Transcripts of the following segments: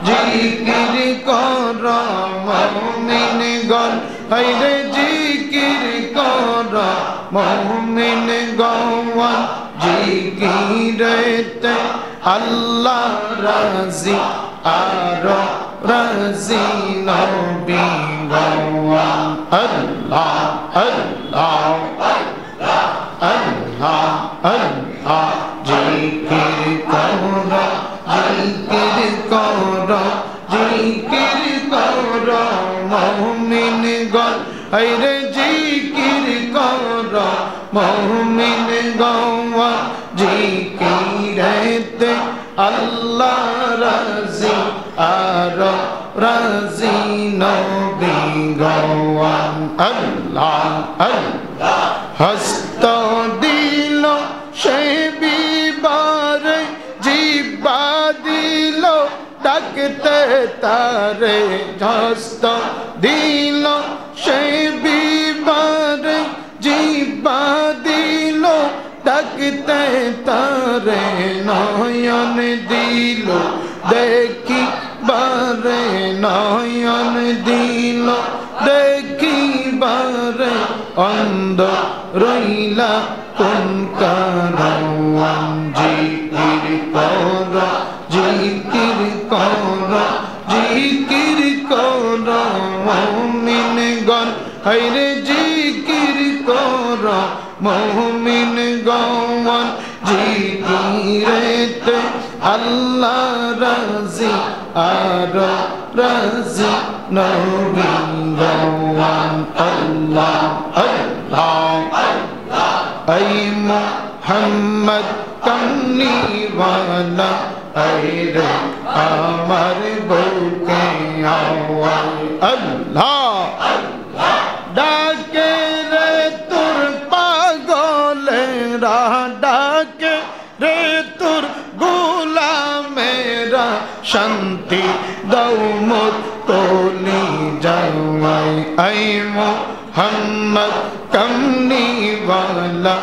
জিকির কর মুমিনগণ হায়রে জিকির কর মুমিনগণ জিকিরেতে আল্লাহ রাজি আর রাজি নবী গণ আল্লাহ আল্লাহ আল্লাহ আল্লাহ জিকির কর জিকির কর জিকির কর মুমিনগণ হায়রে জিকির কর মুমিনগণ জিকিরেতে আল্লাহ রাজি আর রাজি নবী গণ আল্লাহ আল্লাহ হস্ত দিল সে বিবারে জিহ্বা দিল ডাকতে তারে হস্ত দিল সে বিবারে জিহ্বা দিল ডাকতে তারে নয়ন দিল দেখি বারে নয়ন দিল দেখি বারে অন্ধ রইলা কোন কারণ জিকির কর জিকির কর জিকির কর মুমিনগণ হায়রে জিকির কর মুমিনগণ জিকিরেতে আল্লাহ রাজি আর রাজি নবী গণ আল্লাহ আল্লাহ আই মুহাম্মদ কমলিওয়ালা আইরে আমার বুকে আওয়াজ আল্লাহ ডাকে রে তোর পাগলেরা ডাকে রে তোর গোলামেরা শান্তি দাও মোর কলি জাওয়াই আই মুহাম্মদ কমলিওয়ালা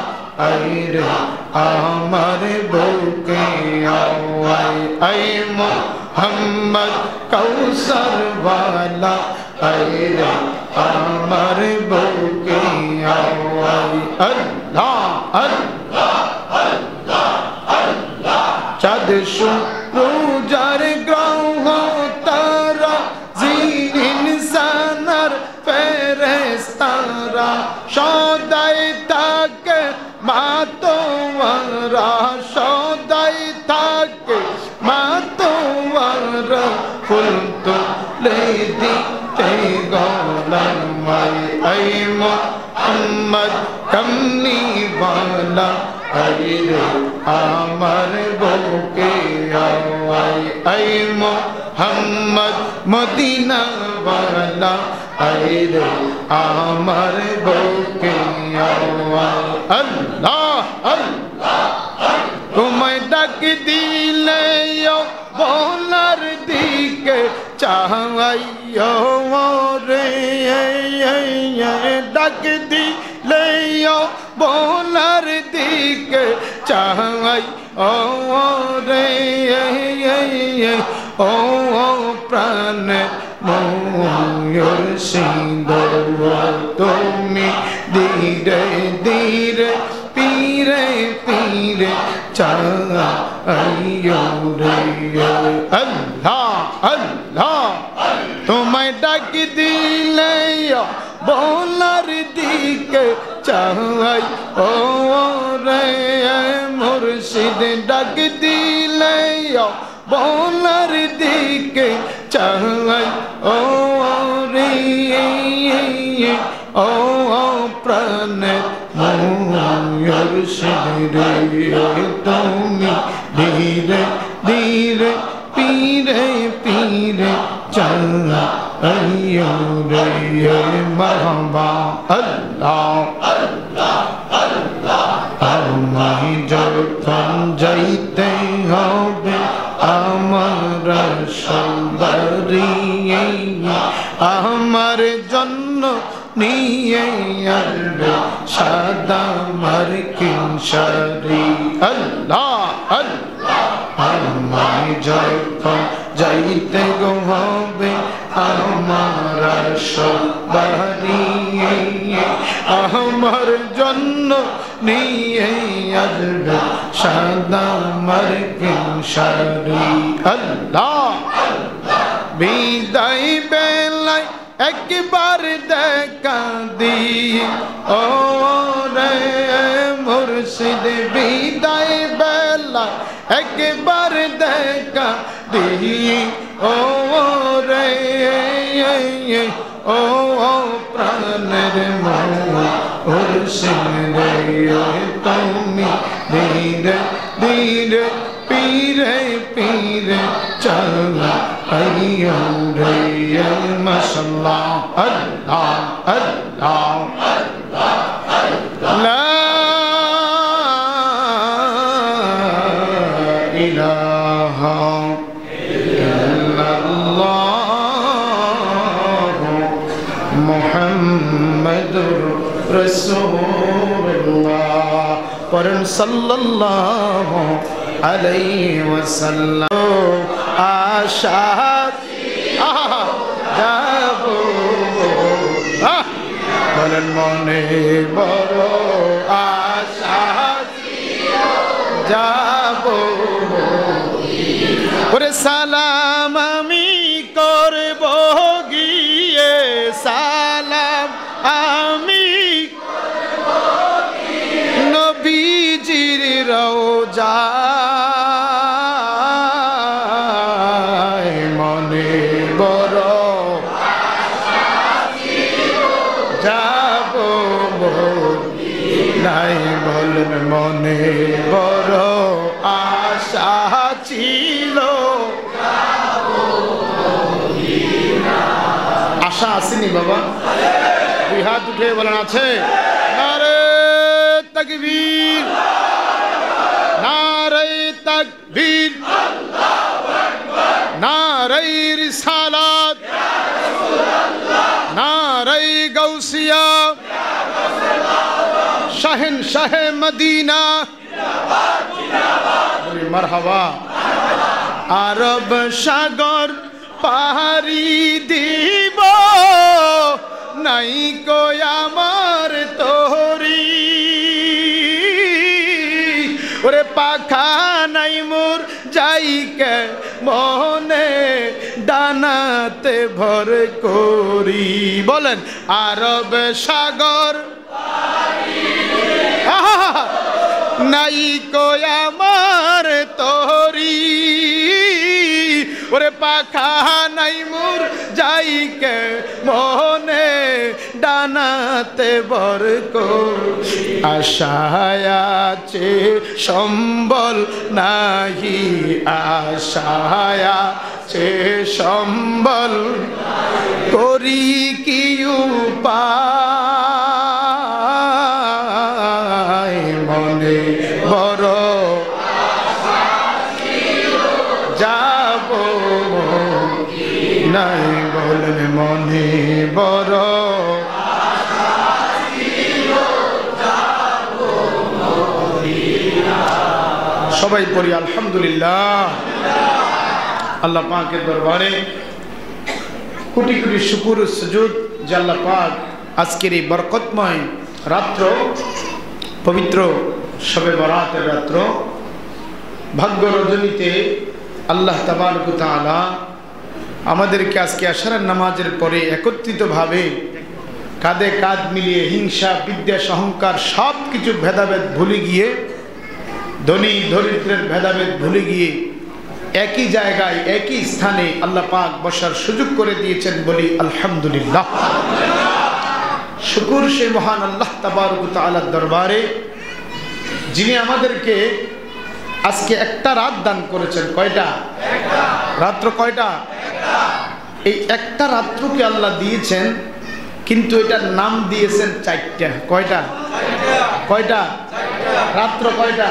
আইরে আমার বুকে আওয়াই আই মুহাম্মদ কৌসর ওয়ালা আইরে আমার বুকে আওয়াই আল্লাহ আল্লাহ আল্লাহ আল্লাহ চাঁদ সূরজার গ্রহ তারা জিন ইনসানার ফেরেশতারা সদাই থাকে মাতোয়ারা সদাই থাকে মাতোয়ারা ফুল তুলে দিতে গোলামাই আই মুহাম্মদ কমলিওয়ালা আইরে আমার বুকে আওয়াই আই মুহাম্মদ মদিনা ওয়ালা আইরে আমার বুকে আওয়াই আল্লাহ আল্লাহ তোমায় ডাক দিলে বলার দিকে চাহাইও রে ডাক দিলে বলার দিকে চাহাই ও রে ও প্রাণ ময়ূর সিংহ তুমি ধীরে ধীরে পীরে পীরে চাইও রে আল্লাহ আল্লাহ তোমায় ডাক দিলে বলার দিকে চাই ও রে মুর্শিদ ডাক দিলে বলার দিকে চাই ও রে ও প্রাণ মুর্শিদ রে তুমি ধীরে ধীরে পীরে পীরে চাইও রে মারহাবা আল্লাহ আল্লাহ আল্লাহ আমায় যখন যাইতে হবে আমার সবারি আমার জন্য নিয়ে আসবে সাদা মার্কিন শাড়ি আল্লাহ আল্লাহ আমায় যখন যাইতে গো হবে আমার সবারি আমার জন্য নিয়ে আসবে সাদা মার্কিন শাড়ি আল্লাহ বিদায় বেলায় একবার দেখা দি ও রে মুর্শিদ বিদায় বেলায় একবার দেখা দি ও রে ও প্রাণের মুর্শিদ রে তুমি ধীরে ধীরে পীরে পীরে চল আইয়া রে মাশাআল্লাহ আল্লাহ আল্লাহ লা ইলাহা ইল্লাল্লাহ মুহাম্মাদুর রাসূলুল্লাহ পড়েন সাল্লাল্লাহু আলাইহি ওয়াসাল্লাম আশা যাব বলেন মনে বড় আশা যাব ওরে সালাম আমি করব গিয়ে সালাম আমি নবীজির রওজায় মনে বড় যাব নাই বলেন মনে বড় আশা ছিল আশা আসেনি বাবা দুই হাত উঠে বলেন আছে নারে তাকবীর নারে তাকবীর নারে রিসালাত নারে গাউসিয়া শাহেন শাহে মদিনা মারহাবা আরব সাগর পাহাড়ি দিব নাই কই আমার তোরি ওরে পাখা নাই মোর যাইকে মনে ডানাতে ভর করি বলেন আরব সাগর নাই কই আমার তোরি ওরে পাখা নাই মোর যাইকে মনে ডানাতে বর আশায় আছে সম্বল নাহি আশায় আছে সম্বল করি কি উপায় মনে বড় যাব নাই বলেন মনে বড় সবাই পড়ি আলহামদুলিল্লাহ আল্লাহ পাকের দরবারে কোটি কোটি শুকর ও সুজুদ যে আল্লাহ পাক আজকের এই বরকতময় রাত্র পবিত্র শবে বরাতের রাত্র ভাগ্য রজনীতে আল্লাহ তাবারক ওয়া তাআলা আমাদেরকে আজকে আশারার নামাজের পরে একত্রিতভাবে কাঁধে কাঁধ মিলিয়ে হিংসা বিদ্বেষ অহংকার সব কিছু ভেদাভেদ ভুলে গিয়ে ধনী দরিদ্রের ভেদাভেদ ভুলে গিয়ে একই জায়গায় একই স্থানে আল্লাহ পাক বসার সুযোগ করে দিয়েছেন বলি আলহামদুলিল্লাহ শুকর সে মহান আল্লাহ তাবারক ওয়া তাআলার দরবারে যিনি আমাদেরকে আজকে একটা রাত দান করেছেন কয়টা একটা রাত্র কয়টা একটা এই একটা রাত্রকে আল্লাহ দিয়েছেন কিন্তু এটার নাম দিয়েছেন চারটা কয়টা কয়টা রাত্র কয়টা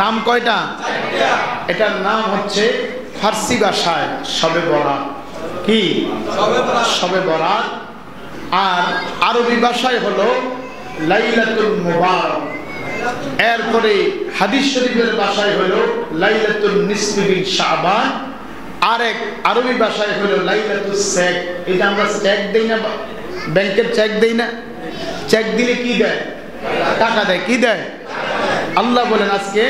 নাম কয়টা এটার নাম হচ্ছে ফার্সি ভাষায় শবে বরাত কি শবে বরাত আর আরবি ভাষায় হলো লাইলাতুল মুবারক এরপরে হাদিস শরীফের ভাষায় হলো লাইলাতুল নিসফি মিন শাবান আরেক আরবি ভাষায় হলো লাইলাতুস চেক। এটা আমরা চেক দেই না, ব্যাংকের চেক দেই না? চেক দিলে কি দেয়? টাকা দেয়। কি দেয়? আল্লাহ বলেন আজকে,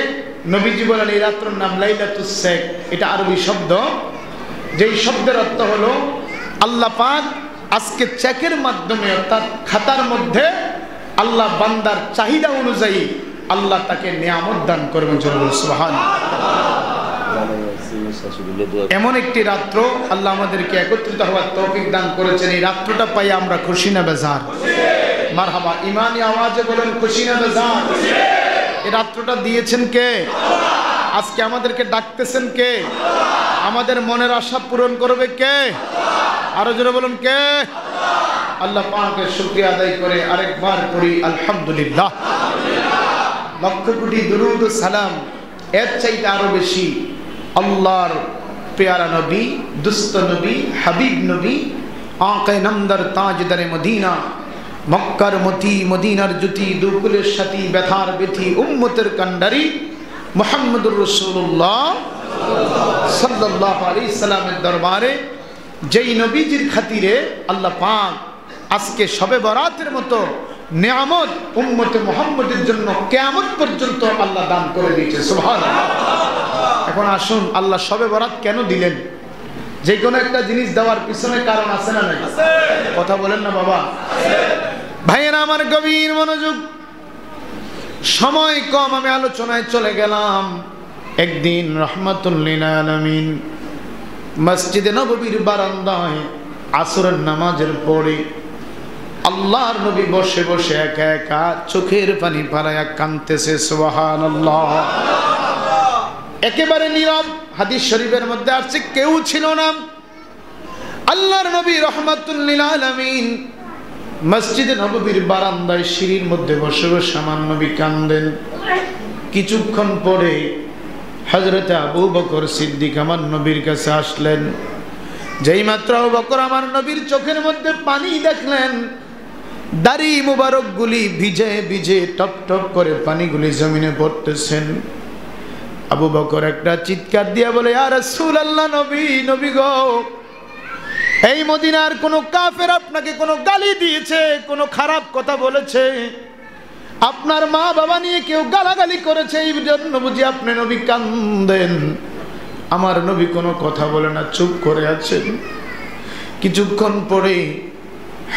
নবীজি বলেন এই রাত্রের নাম লাইলাতুস চেক। এটা আরবি শব্দ, যেই শব্দের অর্থ হলো আল্লাহ পাক আজকে চেকের মাধ্যমে অর্থাৎ খাতার মধ্যে আল্লাহ বান্দার চাহিদা অনুযায়ী আল্লাহ তাকে নিয়ামত দান করবেন। সুবহানাল্লাহ। এমন একটি রাত্র আল্লাহ আমাদেরকে একত্রিত হওয়ার তৌফিক দান করেছেন। এই রাত্রটা পাই আমরা খুশি না বেজার? মারহাবা। ইমানি আওয়াজে বলেন খুশি না বেজার? এই রাত্রটা দিয়েছেন কে? আজকে আমাদেরকে ডাকতেছেন কে? আমাদের মনের আশা পূরণ করবে কে? আরো জোরে বলুন কে? আল্লাহ পাকের শুকরিয়া আদায় করে আরেকবার করি আলহামদুলিল্লাহ। লক্ষ কোটি দুরূদ ও সালাম, এর চাইতে আরো বেশি আল্লাহর পেয়ারা নবী, দুস্থ নবী, হাবিব নবী, আঁকে নামদার তাজদারে মদিনা, মক্কার মতি, মদিনার জ্যোতি, দুকুলের সাথী, ব্যথার ব্যথি, উম্মতের কান্ডারি মুহাম্মদুর রাসূলুল্লাহ সাল্লাল্লাহু আলাইহি সাল্লামের দরবারে যেই নবীজির খাতিরে আল্লাহ পাক আজকে শবে বরাতের মতো নিয়ামত উম্মতে মুহাম্মদের জন্য কিয়ামত পর্যন্ত আল্লাহ দান করে দিয়েছে। সুবহানাল্লাহ। এখন আসুন, আল্লাহ শবে বরাত কেন দিলেন? যে কোনো একটা জিনিস দেওয়ার পিছনে কারণ আছে না নাই? কথা বলেন না বাবা। ভাইয়েরা আমার, গভীর মনোযোগ। সময় কম, আমি আলোচনায় চলে গেলাম। একদিন রাহমাতুল লিল আলামিন মসজিদে নববীর বারান্দায় আসরের নামাজের পরে আল্লাহর নবী বসে বসে একা একা চোখের পানি ফেলায়া কাঁদতেছে। সুবহানাল্লাহ। একেবারে নীরব। হাদিস শরীফের মধ্যে আসছে কেউ ছিল না। আল্লাহর নবী রাহমাতুল লিল আলামিন মসজিদে নববীর বারান্দায় সিঁড়ির মধ্যে বসে বসে আমার নবী কাঁদেন। কিছুক্ষণ পরে হযরতে আবু বকর সিদ্দিক আমার নবীর কাছে আসলেন। যেই মাত্র আবু বকর আমার নবীর চোখের মধ্যে পানি দেখলেন, দাড়ি মুবারকগুলি ভিজে ভিজে টপ টপ করে পানিগুলি জমিনে পড়তেছেন, আবু বকর একটা চিৎকার দিয়া বলে, ইয়া রাসূলুল্লাহ, নবী, নবী গো, এই মদিনার কোন কাফের আপনাকে কোনো গালি দিয়েছে, কোনো খারাপ কথা বলেছে, আপনার মা বাবা নিয়ে কেউ গালাগালি করেছে, এই জন্য বুঝি আপনি নবী কান্দেন? আমার নবী কোনো কথা বলে না, চুপ করে আছেন। কিছুক্ষণ পরে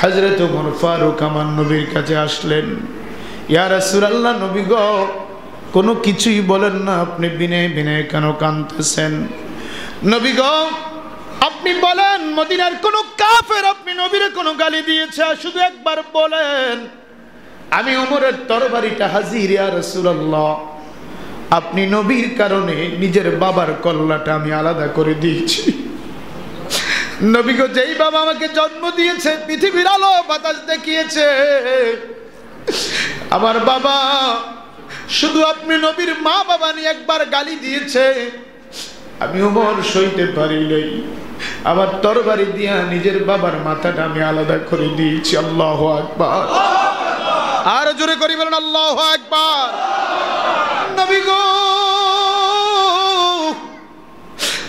হযরত ওমর ফারুক আমার নবীর কাছে আসলেন। ইয়া রাসূলুল্লাহ, নবী গো, কোনো কিছুই বলেন না, আপনি বিনে বিনে কেন কাঁদতেছেন? নবী গো, আপনি বলেন, মদিনার কোন কাফের আপনি নবীরে কোনো গালি দিয়েছে? শুধু একবার বলেন। আমি ওমরের তরবারিটা হাজির ইয়া রাসূলুল্লাহ। আপনি নবীর কারণে নিজের বাবার কল্লাটা আমি আলাদা করে দিয়েছি। নবী গো, যেই বাবা আমাকে জন্ম দিয়েছে, পৃথিবীর আলো বাতাস দেখিয়েছে, আমার বাবা শুধু আপনি নবীর মা বাবা নিয়ে একবার গালি দিয়েছে, আমি ওমর সইতে পারি নাই। আমার তরবারি দিয়া নিজের বাবার মাথাটা আমি আলাদা করে দিয়েছি। আল্লাহু আকবার। আর জোরে করি বলেন আল্লাহু আকবার। নবী গো,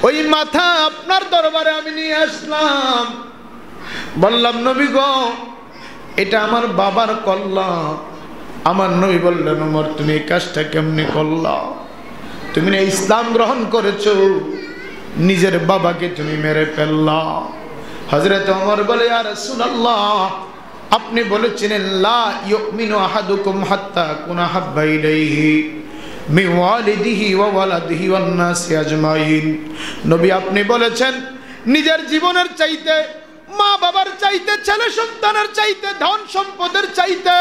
ওই মাথা আপনার দরবারে আমি নিয়ে আসলাম। বললাম, নবী গো, এটা আমার বাবার কল্লা। আমার নবী বললেন, ওমর, তুমি এই কাজটা কেমনে করলা? তুমি না ইসলাম গ্রহণ করেছো, নিজের বাবাকে তুমি মেরে ফেললা। হযরত ওমর বলে, ইয়া রাসূলুল্লাহ, আপনি বলেছিলেন, লা ইউমিনু আহাদুকুম হাত্তা কুনা হাব্বা ইলাইহি মিন ওয়ালিদিহি ওয়া ওয়ালাদিহি ওয়ান নাসি আজমাইন। নবী, আপনি বলেছেন, নিজের জীবনের চাইতে, মা বাবার চাইতে, ছেলে সন্তানের চাইতে, ধন সম্পদের চাইতে,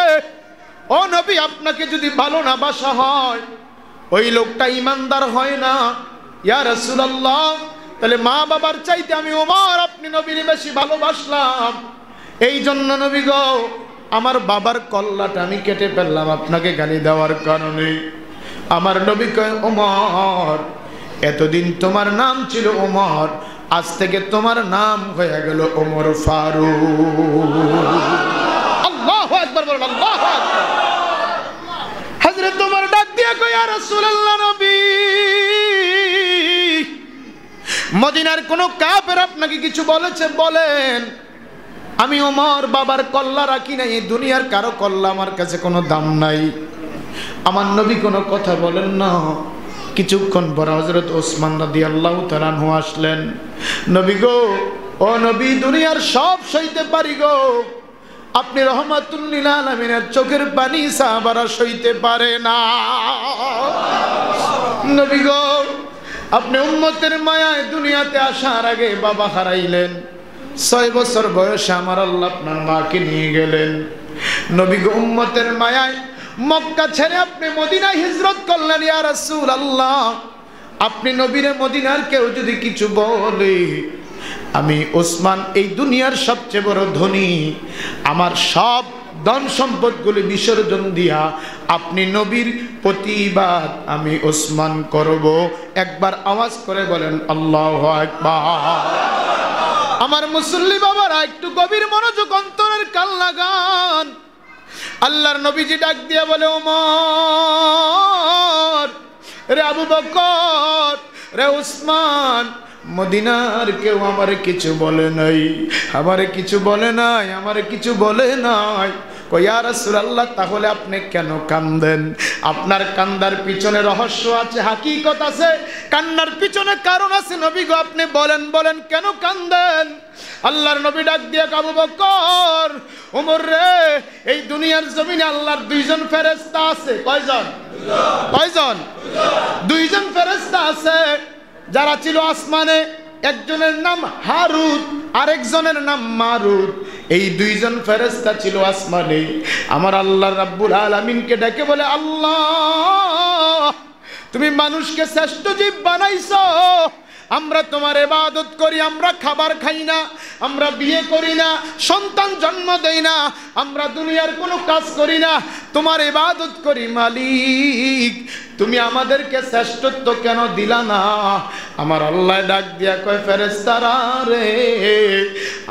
ও নবী, আপনাকে যদি ভালো না বাসা হয়, ওই লোকটা ইমানদার হয় না। ইয়া রাসূলুল্লাহ, তাহলে মা বাবার চাইতে আমি ওমর আপনি নবীর বেশি ভালোবাসলাম, এই জন্য নবী গো, আমার বাবার কল্লাটা আমি কেটে ফেললাম আপনাকে গালি দেওয়ার কারণে। আমার নবী কয়, ওমর, এতদিন তোমার নাম ছিল ওমর, আজ থেকে তোমার নাম হয়ে গেল ওমর ফারুক। আল্লাহু আকবার বলেন, আল্লাহু আকবার। হযরত ওমর ডাক দিয়া কয়, ইয়া রাসূলুল্লাহ, নবী, মদিনার কোনো কাফের আপনাকে কিছু বলেছে বলেন, আমি ওমর বাবার কল্লা রাখি না, এই দুনিয়ার কারো কল্লা আমার কাছে কোনো দাম নাই। আমার নবী কোনো কথা বলেন না। কিছুক্ষণ পর হযরত ওসমান রাদিয়াল্লাহু তাআলা আনহু আসলেন। নবী গো, ও নবী, দুনিয়ার সব সইতে পারি গো, আপনি রহমাতুল লিল আলামিনের চোখের পানি সাহাবারা সইতে পারে না। নবী গো, আপনি উম্মতের মায়ায় দুনিয়াতে আসার আগে বাবা হারাইলেন, 6 বছর বয়সে আমার আল্লাহ আপনার মাকে নিয়ে গেলেন। নবী গো, উম্মতের মায়ায় মক্কা ছেড়ে আপনি মদিনায় হিজরত করলেন। ইয়া রাসূলুল্লাহ, আপনি নবীরে মদিনার কেউ যদি কিছু বলে, আমি ওসমান এই দুনিয়ার সবচেয়ে বড় ধনী, আমার সব ধন সম্পদগুলি বিসর্জন দিয়া আপনি নবীর প্রতিবাদ আমি ওসমান করব। একবার আওয়াজ করে বলেন আল্লাহু আকবার। আমার মুসল্লি বাবারা, একটু গভীর মনোযোগ, অন্তরের কান লাগান। আল্লাহর নবীজি ডাক দিয়া বলে, ওমর রে, আবু বকর রে, উসমান, মদিনার কেউ আমারে কিছু বলে নাই, আমারে কিছু বলে নাই, আমারে কিছু বলে নাই। ইয়া রাসূলুল্লাহ, তাহলে আপনি কেন কান্দেন? আপনার কান্দার পিছনে রহস্য আছে, হাকিকত আছে, কান্নার পিছনে কারণ আছে। নবী গো, আপনি বলেন, বলেন কেন কান্দেন? আল্লাহর নবী ডাক দিয়ে, আবু বকর, ওমর রে, এই দুনিয়ার জমিনে আল্লাহর 2 জন ফেরেশতা আছে। কয়জন? কয়জন? 2 জন ফেরেশতা আছে যারা ছিল আসমানে। একজনের নাম হারুত, আরেকজনের নাম মারুত। এই 2 জন ফেরেশতা ছিল আসমানে। আমার আল্লাহ রাব্বুল আলামিনকে ডেকে বলে, আল্লাহ, তুমি মানুষকে শ্রেষ্ঠ জীব বানাইছো, আমরা তোমার ইবাদত করি, আমরা খাবার খাই না, আমরা বিয়ে করি না, সন্তান জন্ম দেই না, আমরা দুনিয়ার কোনো কাজ করি না, তোমার ইবাদত করি। মালিক, তুমি আমাদেরকে শ্রেষ্ঠত্ব কেন দিলা না? আমার আল্লাহ ডাক দিয়া কয়, ফেরেশতারা রে,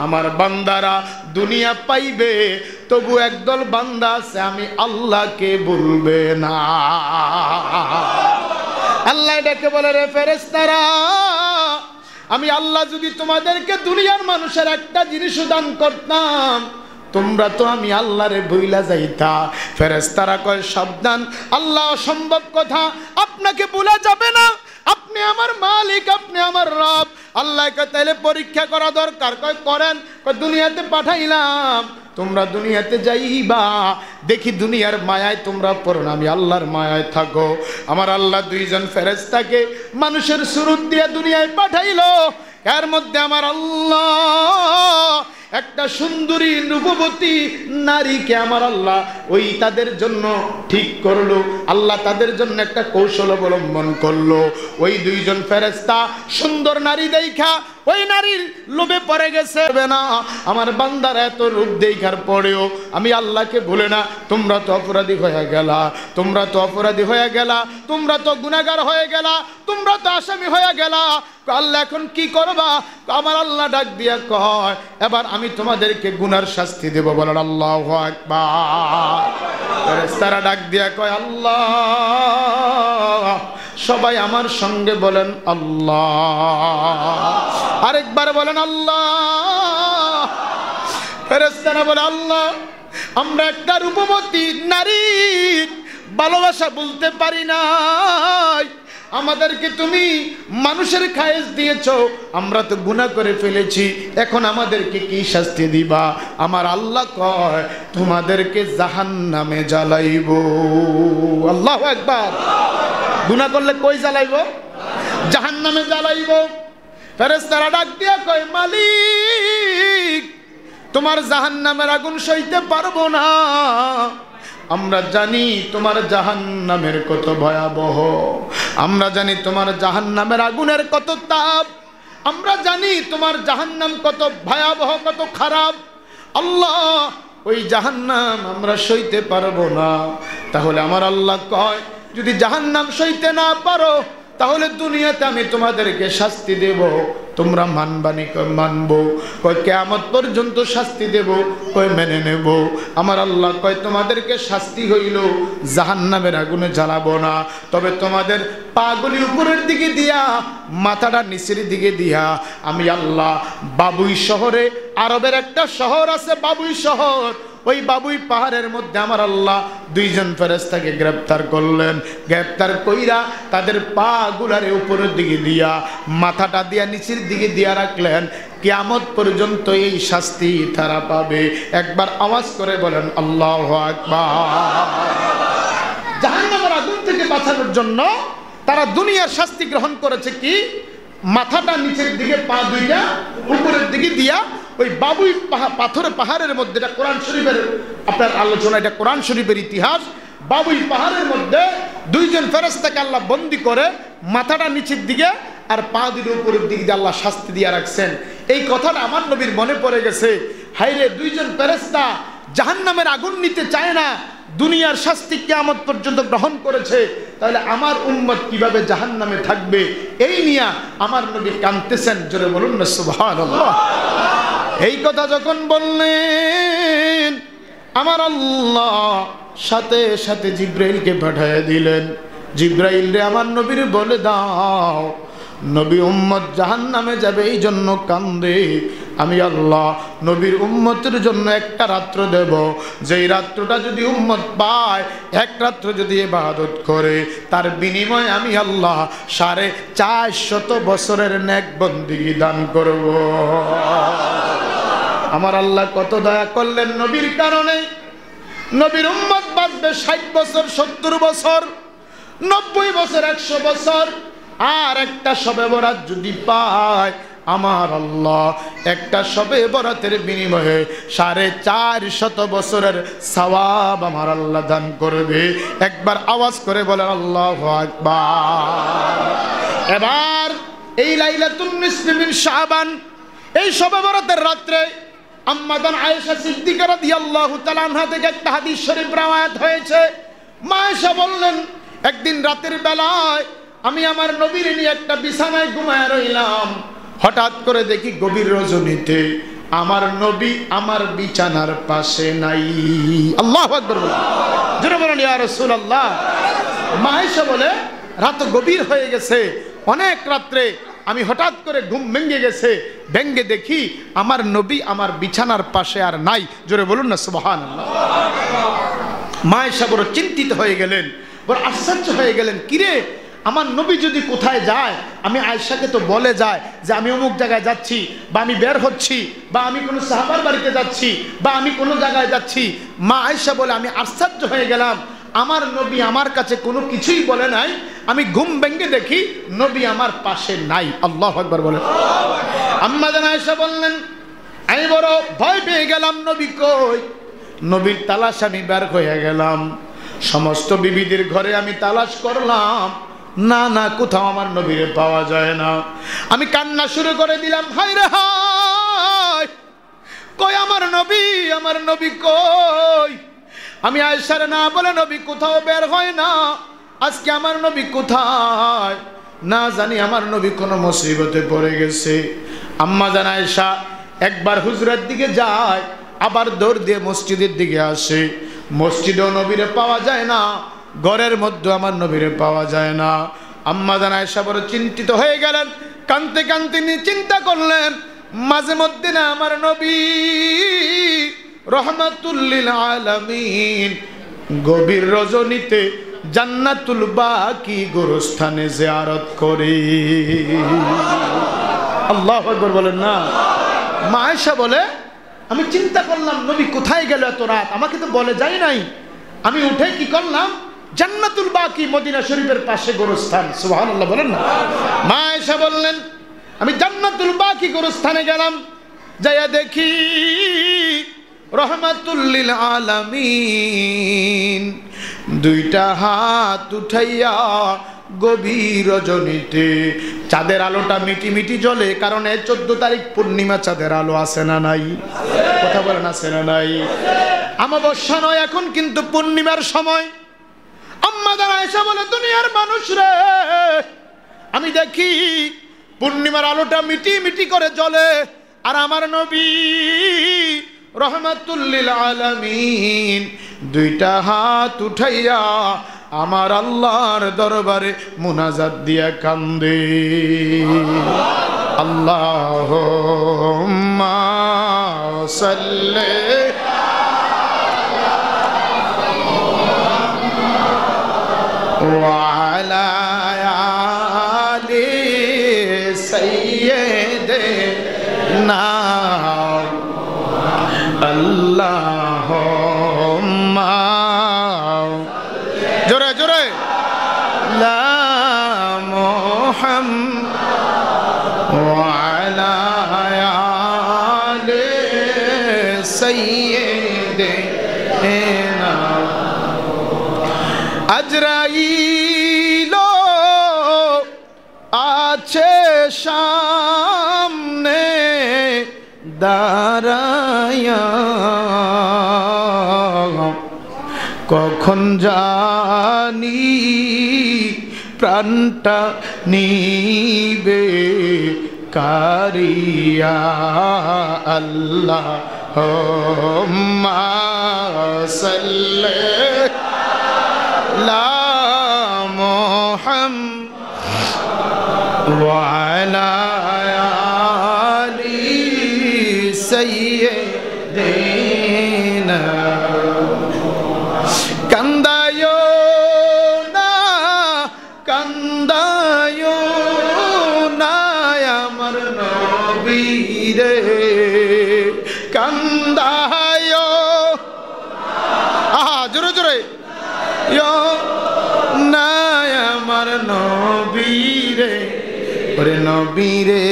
আমার বান্দারা দুনিয়া পাইবে, তবু একদল বান্দা আছে আমি আল্লাহকে ভুলবে না। আল্লাহ ডেকে বলে, রে ফেরেশতারা, আমি আল্লাহ যদি তোমাদেরকে দুনিয়ার মানুষের একটা জিনিস দান করতাম, তোমরা তো আমি আল্লাহরে ভুইলা যাইতা। ফেরেশতারা কয়, সাবধান, আল্লাহ অসম্ভব কথা, আপনাকে ভুলা যাবে না, আপনি আমার মালিক, আপনি আমার রব। আল্লাহকে তাইলে পরীক্ষা করা দরকার। কয় করেন। কয় দুনিয়াতে পাঠাইলাম, তোমরা দুনিয়াতে যাইবা, দেখি দুনিয়ার মায়ায় তোমরা পড়ো না, আমি আল্লাহর মায়ায় থাকো। আমার আল্লাহ 2 জন ফেরেশতাকে মানুষের সুরত দিয়ে দুনিয়ায় পাঠাইলো। এর মধ্যে আমার আল্লাহ একটা সুন্দরী রূপবতী নারীকে আমার আল্লাহ ওই তাদের জন্য ঠিক করলো। আল্লাহ তাদের জন্য একটা কৌশল অবলম্বন করলো। ওই 2 জন ফেরেশতা সুন্দর নারী দেখা ওই নারীর লোভে পড়ে গেছে না। আমার বান্দার এত রূপ দেখার পরেও আমি আল্লাহকে ভুলে না। তোমরা তো অপরাধী হয়ে গেলা, তোমরা তো অপরাধী হয়ে গেলা, তোমরা তো গুনাহগার হয়ে গেলা, তোমরা তো আসামি হয়ে গেলা। আল্লাহ এখন কি করবা? আমার আল্লাহ ডাক দিয়া কয়, এবার আমি তোমাদেরকে গুনার শাস্তি দেব। বলেন আল্লাহু আকবার। ফেরেশতারা ডাক দিয়া কয়, আল্লাহ। সবাই আমার সঙ্গে বলেন আল্লাহ। আরেকবার বলেন আল্লাহ। ফেরেশতারা বলে, আল্লাহ, আমরা একটা রূপবতী নারীর ভালোবাসা বলতে পারি নাই, আমাদেরকে তুমি মানুষের খায়েশ দিয়েছো, আমরা তো গুনাহ করে ফেলেছি, এখন আমাদেরকে কি শাস্তি দিবা? আমার আল্লাহ কয়, তোমাদেরকে জাহান্নামে জ্বালাইব। আল্লাহু আকবার। গুনাহ করলে কই জ্বালাইব? জাহান্নামে জ্বালাইব। ফেরেশতারা ডাক দিয়া কয়, মালিক, তোমার জাহান্নামের আগুন সইতে পারবো না। আমরা জানি তোমার জাহান্নামের কত ভয়াবহ, আমরা জানি তোমার জাহান্নামের আগুনের কত তাপ, আমরা জানি তোমার জাহান্নাম কত ভয়াবহ, কত খারাপ। আল্লাহ, ওই জাহান্নাম আমরা সইতে পারবো না। তাহলে আমার আল্লাহ কয়, যদি জাহান্নাম সইতে না পারো, তাহলে দুনিয়াতে আমি তোমাদেরকে শাস্তি দেব, তোমরা মানবানি? কই মানবো। কই কিয়ামত পর্যন্ত শাস্তি দেব? কই মেনে নেব। আমার আল্লাহ কয় তোমাদেরকে শাস্তি হইল জাহান্নামের আগুনে জ্বালাবো না, তবে তোমাদের পাগুলি উপরের দিকে দিয়া মাথাটা নিচের দিকে দিয়া আমি আল্লাহ বাবুই শহরে, আরবের একটা শহর আছে বাবুই শহর, ওই বাবুই পাহাড়ের মধ্যে আমার আল্লাহ দুইজন ফেরেশতাকে গ্রেফতার করলেন। গ্রেফতার কইরা তাদের পা গুলারে উপরের দিকে দিয়া মাথাটা দিয়া নিচের দিকে দিয়া রাখলেন। কিয়ামত পর্যন্ত এই শাস্তি তারা পাবে। একবার আওয়াজ করে বলেন আল্লাহু আকবার। জাহান্নামের আগুন থেকে বাঁচানোর জন্য তারা দুনিয়ার শাস্তি গ্রহণ করেছে কি? মাথাটা নিচের দিকে, পা দুইটা উপরের দিকে দিয়া ওই বাবুই পাথরের পাহাড়ের মধ্যে, এটা কোরআন শরীফের আপনার আলোচনা, এটা কোরআন শরীফের ইতিহাস। বাবুই পাহাড়ের মধ্যে দুইজন ফেরেশতাকে আল্লাহ বন্দি করে মাথাটা নিচের দিকে আর পা দুটো উপরের দিকে দিয়ে আল্লাহ শাস্তি দিয়ে রাখছেন। এই কথাটা আমার নবীর মনে পড়ে গেছে। হায়রে, দুইজন ফেরেশতা জাহান্নামের আগুন নিতে চায় না, দুনিয়ার শাস্তি কিয়ামত পর্যন্ত গ্রহণ করেছে, তাহলে আমার উম্মত কিভাবে জাহান্নামে থাকবে? এই নিয়ে আমার নবী কাঁদতেছেন। জোরে বলুন না সুবহানাল্লাহ। এই কথা যখন বললেন আমার আল্লাহ সাথে সাথে জিব্রাইলকে পাঠিয়ে দিলেন। জিব্রাইল রে আমার নবীর বলে দাও নবী উম্মত জাহান্নামে যাবে, এই জন্য কান্দে। আমি আল্লাহ নবীর উম্মতের জন্য একটা রাত্র দেব, যেই রাত্রটা যদি উম্মত পায়, এক রাত্র যদি ইবাদত করে, তার বিনিময়ে আমি আল্লাহ 450 বছরের নেক বন্দেগী দান করব। আমার আল্লাহ কত দয়া করলেন নবীর কারণে। নবীর উম্মত বাঁচবে 60 বছর, 70 বছর, 90 বছর, 100 বছর। আর একটা শবে বরাত যদি পায়, আমার আল্লাহ একটা শবে বরাতের বিনিময়ে 450 বছরের সওয়াব আমার আল্লাহ দান করবে। একবার আওয়াজ করে বলেন আল্লাহু আকবার। এবার এই লাইলাতুন নিসফি মিন শাবান, এই শবে বরাতের রাত্রে আম্মা জান আয়েশা সিদ্দিকা রাদিয়াল্লাহু তাআলা আনহা থেকে একটা হাদিস শরীফ রওয়ায়াত হয়েছে। মা আয়েশা বললেন, একদিন রাতের বেলায় আমি আমার নবীর নিয়ে একটা বিছানায় ঘুমায় রইলাম। হঠাৎ করে দেখি গভীর রজনীতে আমার নবী আমার বিছানার পাশে নাই। আল্লাহু আকবার বলেন, জোরে বলেন ইয়া রাসূলুল্লাহ। মা আয়েশা বলে, রাত গভীর হয়ে গেছে, অনেক রাত্রে আমি হঠাৎ করে ঘুম ভেঙে গেছে, ভেঙে দেখি আমার নবী আমার বিছানার পাশে আর নাই। জোরে বলুন না সুবহানাল্লাহ। মা আয়েশা বড় চিন্তিত হয়ে গেলেন, বড় আশ্চর্য হয়ে গেলেন। কিরে, আমার নবী যদি কোথায় যায়, আমি আয়েশাকে তো বলে যায় যে আমি অমুক জায়গায় যাচ্ছি, বা আমি বের হচ্ছি, বা আমি কোনো সাহাবার বাড়িতে যাচ্ছি, বা আমি কোনো জায়গায় যাচ্ছি। মা আয়েশা বলে, আমি আশ্চর্য হয়ে গেলাম, আমার নবী আমার কাছে কোনো কিছুই বলে নাই, আমি ঘুম ভেঙে দেখি নবী আমার পাশে নাই। আল্লাহু আকবার বলে। আম্মা জান আয়েশা বললেন, আমি বড় ভয় পেয়ে গেলাম, নবী কই? নবীর তালাশ আমি বের হয়ে গেলাম, সমস্ত বিবিদের ঘরে আমি তালাশ করলাম, না না, কোথাও আমার নবীরে পাওয়া যায় না। আমি কান্না শুরু করে দিলাম, হায় রে হায়, কই আমার নবী, আমার নবী কই? আমি আয়েশার না বলে নবী কোথাও বের হয় না। আজকে আমার নবী কোথায়? না জানি আমার নবী কোনো মুসিবতে পড়ে গেছে। আম্মা জান আয়েশা একবার হুজরার দিকে যায়, আবার দৌড় দিয়ে মসজিদের দিকে আসে। মসজিদেও নবীরে পাওয়া যায় না, ঘরের মধ্যে আমার নবীরে পাওয়া যায় না। আম্মা জান আয়েশা বড় চিন্তিত হয়ে গেলেন, কাঁদতে কাঁদতে চিন্তা করলেন, মাঝে মধ্যে না আমার নবী রহমাতুল লিল আলামিন গভীর রজনীতে জান্নাতুল বাকি গোরস্থানে জিয়ারত করে। আল্লাহু আকবার বলেন না। মা আয়েশা বলে, আমি চিন্তা করলাম নবী কোথায় গেল এত রাত, আমাকে তো বলে যায় নাই। আমি উঠে কি করলাম, জান্নাতুল বাকি মদিনা শরীফের পাশে গোরস্থান। সুবহানাল্লাহ বলেন না। মা আয়েশা বললেন, আমি জান্নাতুল বাকি গোরস্থানে গেলাম, যাইয়া দেখি রহমাতুল লিল আলামিন দুইটা হাত উঠাইয়া গভীর রজনীতে, চাঁদের আলোটা মিটি মিটি জ্বলে, কারণ 14 তারিখ পূর্ণিমা, চাঁদের আলো আছে না নাই? কথা বলেন আছে না নাই? অমাবস্যা নয়, এখন কিন্তু পূর্ণিমার সময়। আম্মা জান আয়েশা বলে, দুনিয়ার মানুষ রে, আমি দেখি পূর্ণিমার আলোটা মিটি মিটি করে জ্বলে, আর আমার নবী রহমাতুল লিল আলামিন দুইটা হাত উঠাইয়া আমার আল্লাহর দরবারে মুনাজাত দিয়া কান্দে। আল্লাহুম্মা সাল্লি ওয়া আলা আলি সাইয়্যিদিনা আল্লাহুম্মা জোরে জোরে লা মুহাম্মাদ ওয়া আলা আলি সাইয়্যিদিনা। আজরাইল আছে সামনে দাঁড়ায়া, কখন জানি প্রাণটা নিবে কারিয়া। আল্লাহুম্মা সাল্লি আলা মুহাম্মাদ ওয়া আলা আলি সাইয়্যিদিনা। কান্দায়ো না কান্দায়ো না আমার নবীরে, কান্দায়ো আহা জোরে জোরে না আমার নবীরে, ওরে নবীরে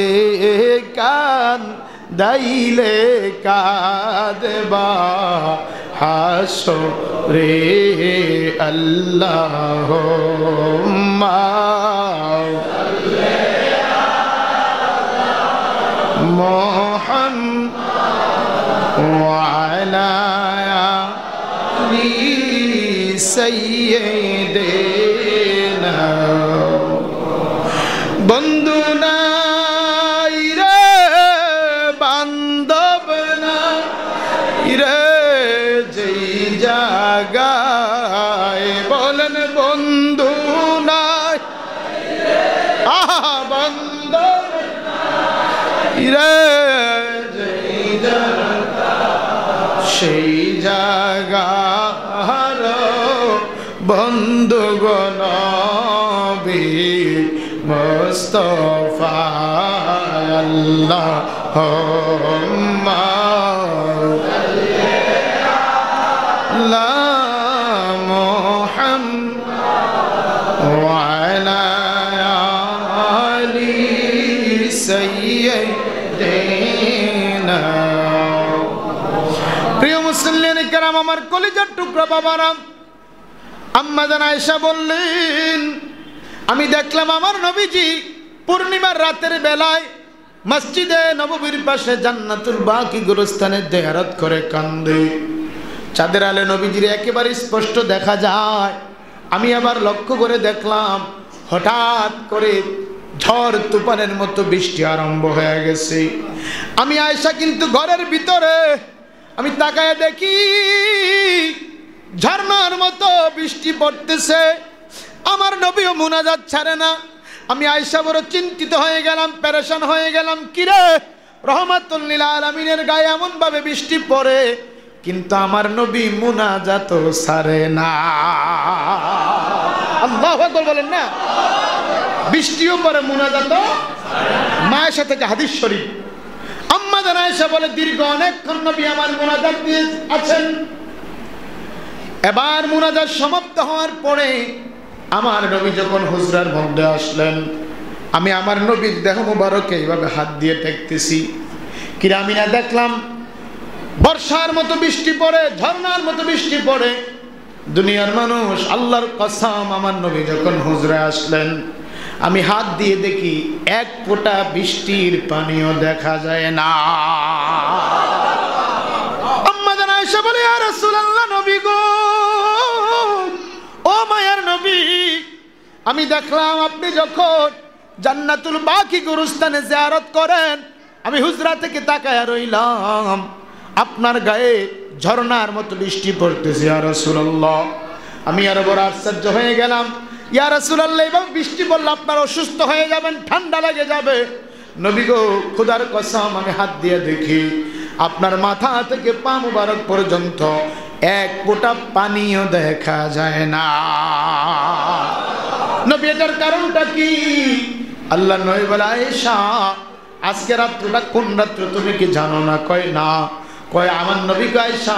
কান্দাইলে কাঁদবা হাসরে। আল্লাহুম্মা মুহাম্মাদ ওয়া আলা আলি সাইয়্যিদিনা। বন্ধু নাই রে বান্ধব নাই রে যেই জায়গায়, বলেন বন্ধু নাই আহা বান্ধব নাই রে যেই জায়গায়, সেই জায়গার বন্ধুগণ মুস্তাফা। আল্লাহুম্মা লা মুহাম্মাদ ওয়া আলা আলি সাইয়্যিদিনা। প্রিয় মুসলিম کرام, আমার কলিজার টুকরা বাবারা, আম্মা জান আয়েশা বললেন আমি দেখলাম আমার নবীজি পূর্ণিমার রাতের বেলায় মসজিদে নববীর পাশে জান্নাতুল বাকি গোরস্থানে জিয়ারত করে কান্দে। চাঁদের আলো নবীজির একেবারে স্পষ্ট দেখা যায়। আমি আবার লক্ষ্য করে দেখলাম হঠাৎ করে ঝড় তুফানের মতো বৃষ্টি আরম্ভ হয়ে গেছে। আমি আয়েশা কিন্তু ঘরের ভিতরে আমি তাকায় দেখি ঝর্ণার মতো বৃষ্টি পড়তেছে, আমার নবীও মুনাজাত ছাড়ে না। আমি আয়েশা বড় চিন্তিত হয়ে গেলাম, পেরেশান হয়ে গেলাম। কিরে রহমাতুল লিল আলামিনের গায়ে এমন ভাবে বৃষ্টি পড়ে, কিন্তু আমার নবী মুনাজাত ছাড়ে না। আল্লাহু আকবার বলেন না, বৃষ্টিও পড়ে মুনাজাত মায়ের সাথে হাদিস শরীফ। আম্মা জান আয়েশা বলে দীর্ঘ অনেকক্ষণ নবী আমার মুনাজাত দিয়ে আছেন। এবার মুনাজাত সমাপ্ত হওয়ার পরে আমার নবী যখন হুজরার মধ্যে আসলেন, আমি আমার নবীর দেহ মুবারকে এইভাবে হাত দিয়ে ঠেকতেছি। কিরা আমি না দেখলাম বর্ষার মতো বৃষ্টি পড়ে, ঝর্ণার মতো বৃষ্টি পড়ে। দুনিয়ার মানুষ, আল্লাহর কসম, আমার নবী যখন হুজরায় আসলেন আমি হাত দিয়ে দেখি এক ফোঁটা বৃষ্টির পানিও দেখা যায় না। আম্মা জান আয়েশা বলে ইয়া রাসূলুল্লাহ, নবী গো, ও মায়ার নবী, আমি দেখলাম আপনি যখন জান্নাতুল বাকি গুরুস্থানে জিয়ারত করেন। আমি হুজরা থেকে তাকায়া রইলাম, আপনার গায়ে ঝর্ণার মতো বৃষ্টি পড়তেছে ইয়া রাসূলুল্লাহ। আমি আরো বড় আশ্চর্য হয়ে গেলাম, ইয়া রাসূলুল্লাহ এভাবে বৃষ্টি পড়লে আপনার অসুস্থ হয়ে যাবেন, ঠান্ডা লেগে যাবে। নবী গো, খোদার কসম আমি হাত দিয়ে দেখি আপনার মাথা থেকে পা মুবারক পর্যন্ত এক ফোঁটা পানিও দেখা যায় না। নবী এটার কারণটা কি? আল্লাহ নবী বলে, আয়েশা আজকে রাত্রটা কোন রাত্র তুমি কি জানো না? কয় না। কয় আমার নবী আয়েশা